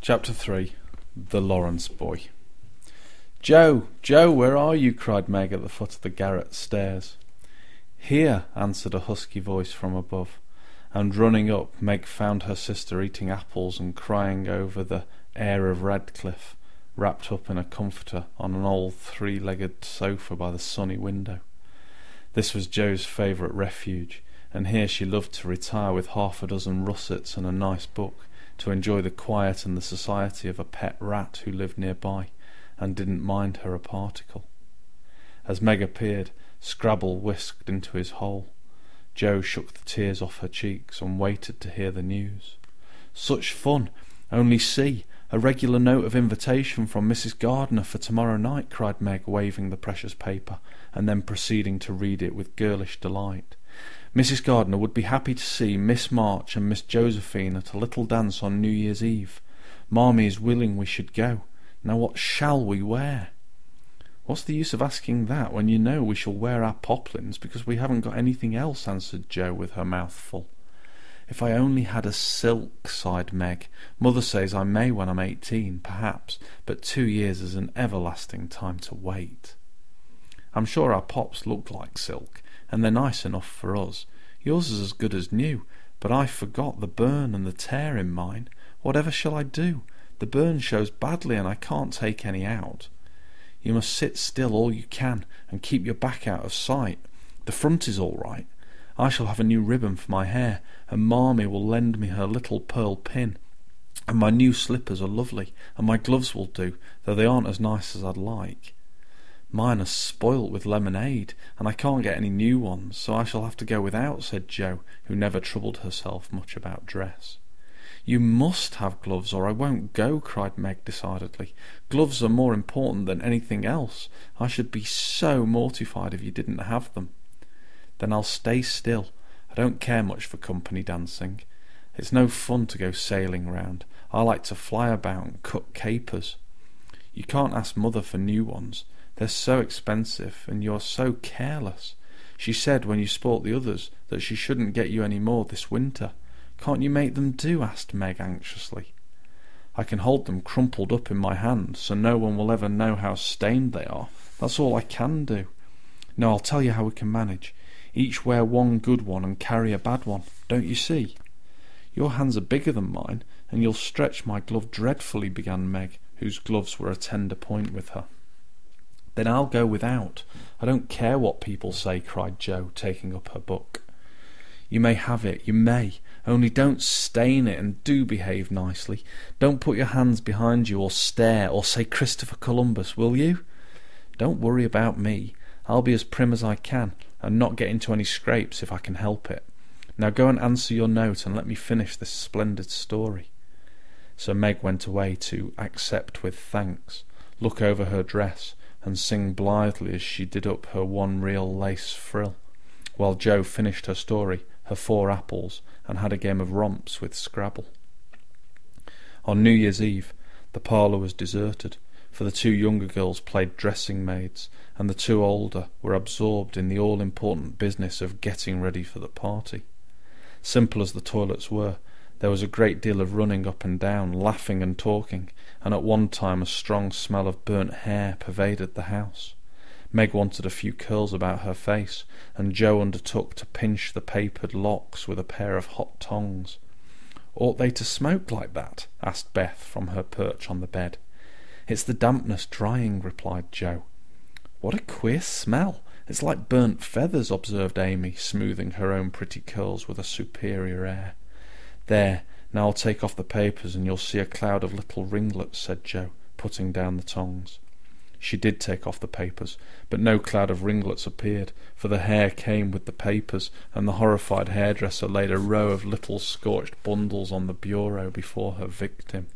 Chapter 3. The Lawrence Boy. "Joe! Joe, where are you?" cried Meg at the foot of the garret stairs. "Here," answered a husky voice from above, and running up, Meg found her sister eating apples and crying over the heir of Redcliffe, wrapped up in a comforter on an old three-legged sofa by the sunny window. This was Joe's favourite refuge, and here she loved to retire with half a dozen russets and a nice book, to enjoy the quiet and the society of a pet rat who lived nearby, and didn't mind her a particle. As Meg appeared, Scrabble whisked into his hole. Joe shook the tears off her cheeks and waited to hear the news. "Such fun! Only see, a regular note of invitation from Mrs. Gardiner for tomorrow night," cried Meg, waving the precious paper, and then proceeding to read it with girlish delight. "Mrs. Gardiner would be happy to see Miss March and Miss Josephine at a little dance on New Year's Eve. Marmee is willing we should go. Now what shall we wear?" "What's the use of asking that when you know we shall wear our poplins, because we haven't got anything else," answered Joe with her mouth full. "If I only had a silk," sighed Meg. "Mother says I may when I'm 18, perhaps, but 2 years is an everlasting time to wait." "I'm sure our pops look like silk, and they're nice enough for us. Yours is as good as new, but I forgot the burn and the tear in mine. Whatever shall I do? The burn shows badly, and I can't take any out." "You must sit still all you can, and keep your back out of sight. The front is all right. I shall have a new ribbon for my hair, and Marmee will lend me her little pearl pin. And my new slippers are lovely, and my gloves will do, though they aren't as nice as I'd like. Mine are spoilt with lemonade, and I can't get any new ones, so I shall have to go without," said Joe, who never troubled herself much about dress. "You must have gloves, or I won't go," cried Meg decidedly. "Gloves are more important than anything else. I should be so mortified if you didn't have them." "Then I'll stay still. I don't care much for company dancing. It's no fun to go sailing round. I like to fly about and cut capers." "You can't ask Mother for new ones. They're so expensive, and you're so careless. She said when you spoilt the others that she shouldn't get you any more this winter. Can't you make them do?" asked Meg anxiously. "I can hold them crumpled up in my hand, so no one will ever know how stained they are. That's all I can do. No, I'll tell you how we can manage. Each wear one good one and carry a bad one. Don't you see?" "Your hands are bigger than mine, and you'll stretch my glove dreadfully," began Meg, whose gloves were a tender point with her. "Then I'll go without. I don't care what people say," cried Joe, taking up her book. "You may have it, you may. Only don't stain it, and do behave nicely. Don't put your hands behind you, or stare, or say Christopher Columbus, will you? Don't worry about me. I'll be as prim as I can, and not get into any scrapes if I can help it. Now go and answer your note, and let me finish this splendid story." So Meg went away to accept with thanks, look over her dress, and sing blithely as she did up her one real lace frill, while Joe finished her story, her 4 apples, and had a game of romps with Scrabble. On New Year's Eve the parlour was deserted, for the 2 younger girls played dressing maids, and the 2 older were absorbed in the all-important business of getting ready for the party. Simple as the toilets were, there was a great deal of running up and down, laughing and talking, and at one time a strong smell of burnt hair pervaded the house. Meg wanted a few curls about her face, and Joe undertook to pinch the papered locks with a pair of hot tongs. "Ought they to smoke like that?" asked Beth from her perch on the bed. "It's the dampness drying," replied Joe. "What a queer smell! It's like burnt feathers," observed Amy, smoothing her own pretty curls with a superior air. "There, now I'll take off the papers, and you'll see a cloud of little ringlets," said Joe, putting down the tongs. She did take off the papers, but no cloud of ringlets appeared, for the hair came with the papers, and the horrified hairdresser laid a row of little scorched bundles on the bureau before her victim.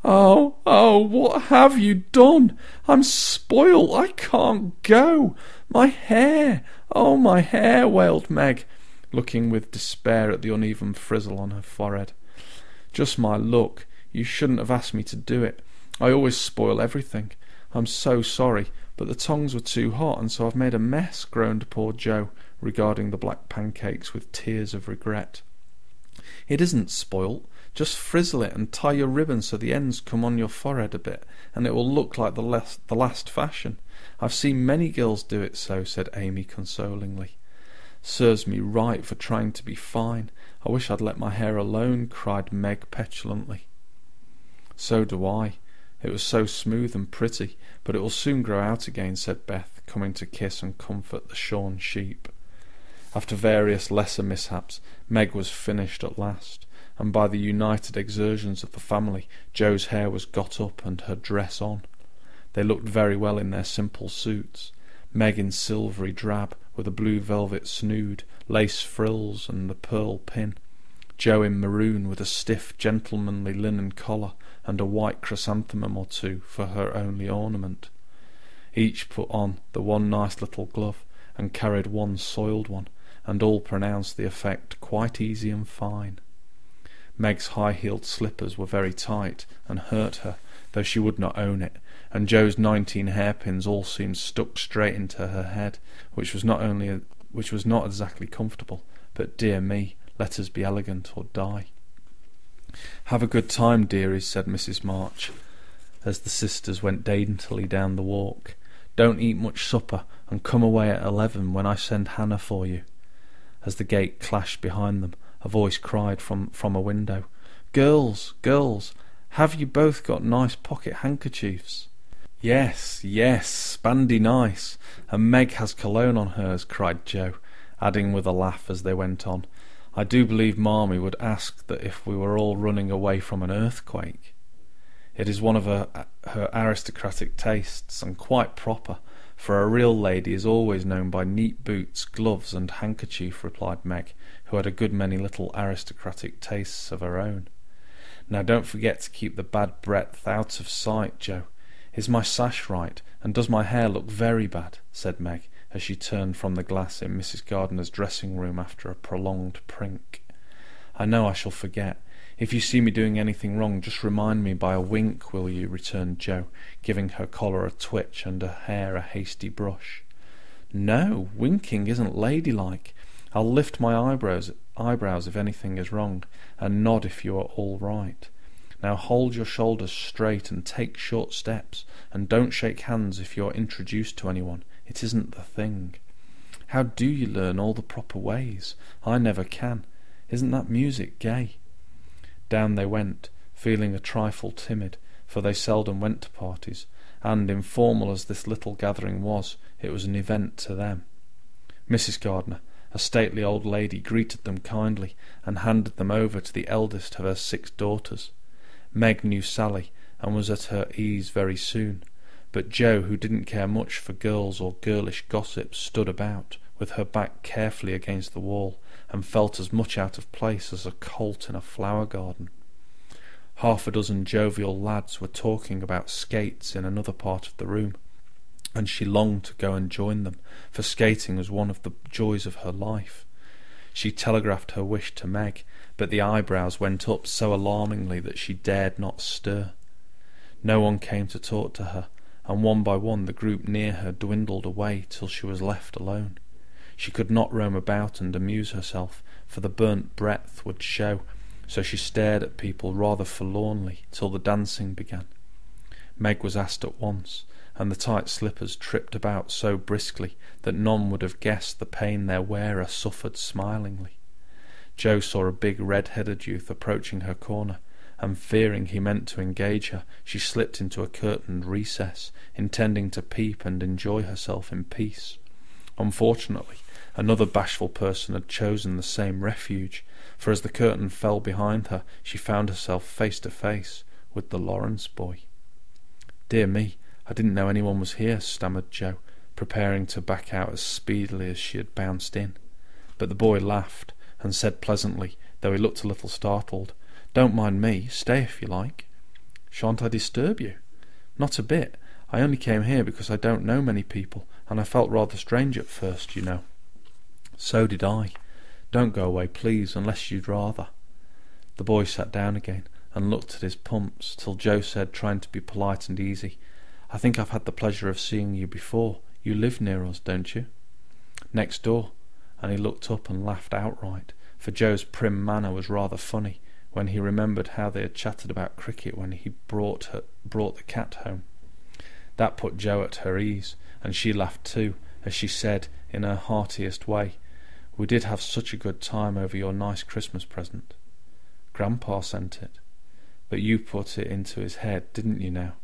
Oh, what have you done? I'm spoilt. I can't go. My hair! Oh, my hair!" wailed Meg, looking with despair at the uneven frizzle on her forehead. "Just my luck. You shouldn't have asked me to do it. I always spoil everything. I'm so sorry, but the tongs were too hot, and so I've made a mess," groaned poor Joe, regarding the black pancakes with tears of regret. "It isn't spoilt. Just frizzle it and tie your ribbon so the ends come on your forehead a bit, and it will look like the last fashion. I've seen many girls do it so," said Amy consolingly. "Serves me right for trying to be fine. I wish I'd let my hair alone," cried Meg petulantly. "So do I. It was so smooth and pretty, but it will soon grow out again," said Beth, coming to kiss and comfort the shorn sheep. After various lesser mishaps, Meg was finished at last, and by the united exertions of the family, Jo's hair was got up and her dress on. They looked very well in their simple suits, Meg in silvery drab, with a blue velvet snood, lace frills, and the pearl pin; Jo in maroon, with a stiff, gentlemanly linen collar, and a white chrysanthemum or two for her only ornament. Each put on the one nice little glove, and carried one soiled one, and all pronounced the effect quite easy and fine. Meg's high-heeled slippers were very tight, and hurt her, though she would not own it, and Jo's 19 hairpins all seemed stuck straight into her head, which was not exactly comfortable, but dear me, let us be elegant or die. "Have a good time, dearies," said Mrs. March, as the sisters went daintily down the walk. "Don't eat much supper, and come away at 11 when I send Hannah for you." As the gate clashed behind them, a voice cried from a window, "Girls, girls, have you both got nice pocket handkerchiefs?" "Yes, yes, spandy nice, and Meg has cologne on hers," cried Jo, adding with a laugh as they went on, "I do believe Marmee would ask that if we were all running away from an earthquake." "It is one of her aristocratic tastes, and quite proper, for a real lady is always known by neat boots, gloves, and handkerchief," replied Meg, who had a good many little aristocratic tastes of her own. "Now don't forget to keep the bad breath out of sight, Jo. Is my sash right, and does my hair look very bad?" said Meg, as she turned from the glass in Mrs. Gardiner's dressing-room after a prolonged prink. "I know I shall forget. If you see me doing anything wrong, just remind me by a wink, will you?" returned Jo, giving her collar a twitch and her hair a hasty brush. "No, winking isn't ladylike. I'll lift my eyebrows if anything is wrong, and nod if you are all right. Now hold your shoulders straight and take short steps, and don't shake hands if you are introduced to anyone. It isn't the thing. How do you learn all the proper ways? I never can. Isn't that music gay?" Down they went, feeling a trifle timid, for they seldom went to parties, and, informal as this little gathering was, it was an event to them. Mrs. Gardiner, a stately old lady, greeted them kindly, and handed them over to the eldest of her 6 daughters. Meg knew Sally, and was at her ease very soon, but Jo, who didn't care much for girls or girlish gossip, stood about, with her back carefully against the wall, and felt as much out of place as a colt in a flower garden. Half a dozen jovial lads were talking about skates in another part of the room, and she longed to go and join them, for skating was one of the joys of her life. She telegraphed her wish to Meg, but the eyebrows went up so alarmingly that she dared not stir. No one came to talk to her, and one by one the group near her dwindled away till she was left alone. She could not roam about and amuse herself, for the burnt breath would show, so she stared at people rather forlornly till the dancing began. Meg was asked at once, and the tight slippers tripped about so briskly that none would have guessed the pain their wearer suffered smilingly. Jo saw a big red-headed youth approaching her corner, and fearing he meant to engage her, she slipped into a curtained recess, intending to peep and enjoy herself in peace. Unfortunately, another bashful person had chosen the same refuge, for as the curtain fell behind her, she found herself face to face with the Lawrence boy. "Dear me, I didn't know anyone was here," stammered Jo, preparing to back out as speedily as she had bounced in. But the boy laughed, and said pleasantly, though he looked a little startled, "Don't mind me. Stay if you like." "Shan't I disturb you?" "Not a bit. I only came here because I don't know many people, and I felt rather strange at first, you know." "So did I. Don't go away, please, unless you'd rather." The boy sat down again, and looked at his pumps, till Jo said, trying to be polite and easy, "I think I've had the pleasure of seeing you before. You live near us, don't you?" "Next door," and he looked up and laughed outright, for Jo's prim manner was rather funny when he remembered how they had chatted about cricket when he brought the cat home. That put Jo at her ease, and she laughed too, as she said in her heartiest way, "We did have such a good time over your nice Christmas present. Grandpa sent it, but you put it into his head, didn't you now?"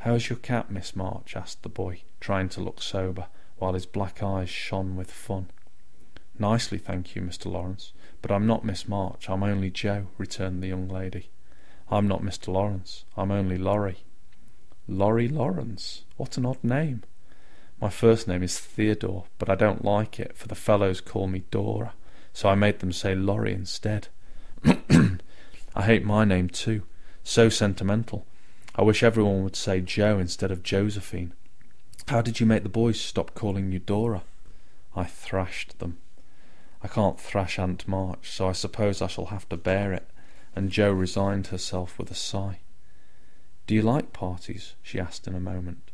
"How's your cat, Miss March?" asked the boy, trying to look sober, while his black eyes shone with fun. "Nicely, thank you, Mr. Lawrence, but I'm not Miss March, I'm only Jo," returned the young lady. "I'm not Mr. Lawrence, I'm only Laurie." "Laurie Lawrence? What an odd name." "My first name is Theodore, but I don't like it, for the fellows call me Dora, so I made them say Laurie instead." "I hate my name too, so sentimental. I wish everyone would say Jo instead of Josephine. How did you make the boys stop calling you Dora?" "I thrashed them." "I can't thrash Aunt March, so I suppose I shall have to bear it," and Jo resigned herself with a sigh. "Do you like parties?" she asked in a moment.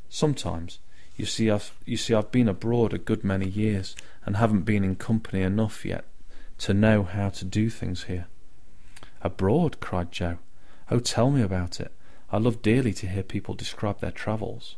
"Sometimes. You see, I've been abroad a good many years, and haven't been in company enough yet to know how to do things here." "Abroad?" cried Jo. "Oh, tell me about it. I love dearly to hear people describe their travels."